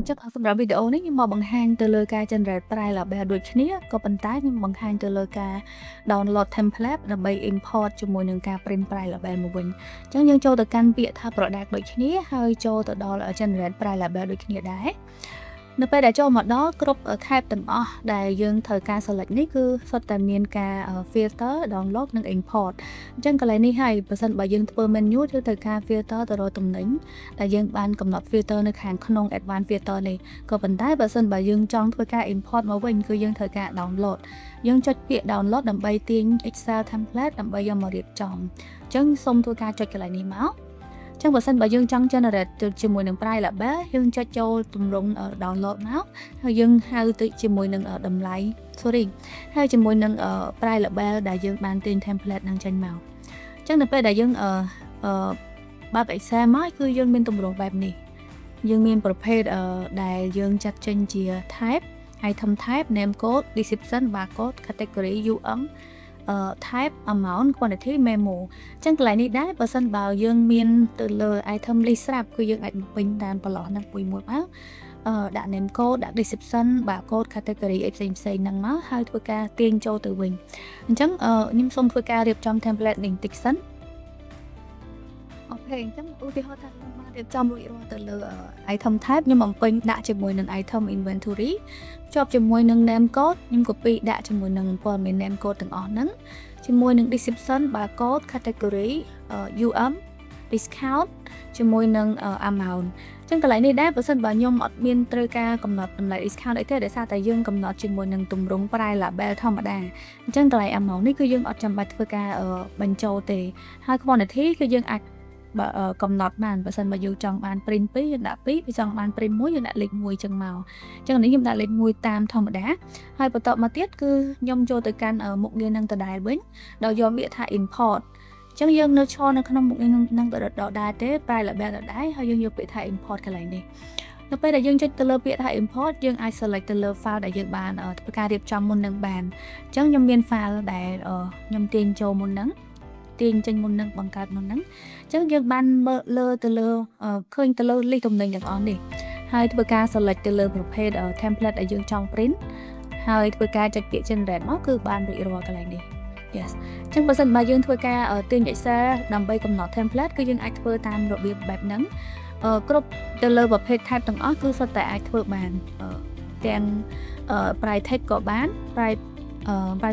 chắcសម្រាប់វីដេអូនេះខ្ញុំមកបង្ហាញទៅលើការ generate file label ដូចគ្នាក៏ប៉ុន្តែខ្ញុំបង្ហាញទៅលើការ download template ដើម្បី import ជាមួយនឹងការ print file label មកវិញអញ្ចឹងយើងចូលទៅកាន់ពាក្យថា product ដូចគ្នាហើយចូលទៅដល់ generate file label ដូចគ្នាដែរនៅពេលដែលចូលមកដល់គ្រប់ tab ទាំងអស់ដែលយើងត្រូវការ select នេះគឺសុទ្ធតែមានការ filter download និង import អញ្ចឹងកន្លែងនេះហើយបើសិនបើយើងធ្វើ menu គឺត្រូវការ filter ទៅរកតំណែងដែលយើងបានកំណត់ filter នៅខាងក្នុង advanced filter នេះក៏ប៉ុន្តែបើសិនបើយើងចង់ធ្វើការ import មកវិញគឺយើងត្រូវការ download យើងចុចពាក្យ download ដើម្បីទាញ Excel template ដើម្បីយកមករៀបចំអញ្ចឹងសូមធ្វើការចុចកន្លែងនេះមកចឹងបើសិនបើយើងចង់ generate ទៅជាមួយនឹង file label យើងចុចចូលទម្រង់ download មកហើយយើងហៅទៅជាមួយនឹងតម្លៃ ហើយជាមួយនឹង file label ដែលយើងបានទាញ template នឹងចេញមកចឹងនៅពេលដែលយើងបើក Excel មកគឺយើងមានទម្រង់បែបនេះយើងមានប្រភេទដែលយើងចាត់ចេញជា type item type name code description barcode category type amount quantity memo អញ្ចឹងកន្លែងនេះដែរបើសិនបើយើងមានទៅលើ item list ស្រាប់គឺយើងអាចបំពេញតាមប្រឡោះហ្នឹងមួយមកដាក់ name code ដាក់ description barcode category អីផ្សេងហ្នឹងមកហើយធ្វើការទាញចូលទៅវិញអញ្ចឹងខ្ញុំសូមធ្វើការរៀបចំ template នេះបន្តិចសិនអូខេអញ្ចឹងឧទាហរណ៍ថាខ្ញុំបានរៀបចំរួចរាល់ទៅលើ item type ខ្ញុំបំពេញដាក់ជាមួយនឹង item inventory ជាប់ជាមួយនឹង name code ខ្ញុំ copy ដាក់ជាមួយនឹងព័ត៌មាន name code ទាំងអស់ហ្នឹងជាមួយនឹង description barcode category discount ជាមួយនឹង amount អញ្ចឹងកន្លែងនេះដែរបើសិនបើខ្ញុំអត់មានត្រូវការកំណត់តម្លៃ discount អីទេដោយសារតែយើងកំណត់ជាមួយនឹងទម្រង់ price label ធម្មតាអញ្ចឹងតម្លៃ amount នេះគឺយើងអត់ចាំបាច់ធ្វើការបញ្ចូលទេហើយ quantity គឺយើងអាចកំណត់បានបើសិនបើយើងចង់បាន print 2យើងដាក់2បើចង់បាន print 1យើងដាក់លេខ1ចឹងមកអញ្ចឹងនេះខ្ញុំដាក់លេខ1តាមធម្មតាហើយបន្តមកទៀតគឺខ្ញុំចូលទៅកាន់មុខងារនឹងដដែលវិញដោយយកពាក្យថា import អញ្ចឹងយើងនៅឈរនៅក្នុងមុខងារនឹងដដែលទេ file label ដដែលហើយយើងយកពាក្យថា import កន្លែងនេះនៅពេលដែលយើងចុចទៅលើពាក្យថា import យើងអាច select ទៅលើ file ដែលយើងបានធ្វើការរៀបចំមុននឹងបានអញ្ចឹងខ្ញុំមាន file ដែលខ្ញុំទាញចូលមុនហ្នឹងទាញចេញមុននឹងបង្កើតមុនហ្នឹងអញ្ចឹងយើងបានមើលលើទៅលើឃើញទៅលើ list តំណែងទាំងអស់នេះហើយធ្វើការ select ទៅលើប្រភេទ template ដែលយើងចង់ print ហើយធ្វើការចុចពាក្យ generate មកគឺបានរួចរាល់កន្លែងនេះ yes អញ្ចឹងបើសិនបើយើងធ្វើការទាញ Excel ដើម្បីកំណត់ template គឺយើងអាចធ្វើតាមរបៀបបែបហ្នឹងគ្រប់ទៅលើប្រភេទ type ទាំងអស់គឺសុទ្ធតែអាចធ្វើបានទាំង price tag ក៏បាន price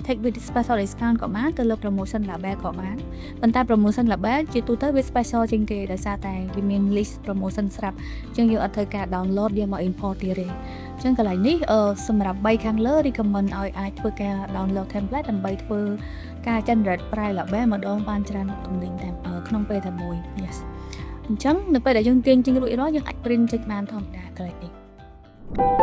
tag with special discount ក៏បានទៅលើ promotion label ក៏បានប៉ុន្តែ promotion label ជាទូទៅវា special ជាងគេដោយសារតែវាមាន list promotion ស្រាប់អញ្ចឹងយើងអត់ត្រូវការ download យកមក import ទៀតទេអញ្ចឹងកន្លែងនេះសម្រាប់3ខាងលើ recommend ឲ្យអាចធ្វើការ download template ដើម្បីធ្វើការ generate price label ម្ដងបានច្រើនទំនិញតែក្នុងពេលតែមួយ yes អញ្ចឹងនៅពេលដែលយើងទាញចេញរួចរាល់យើងអាច print ចេញបានធម្មតាកន្លែងនេះ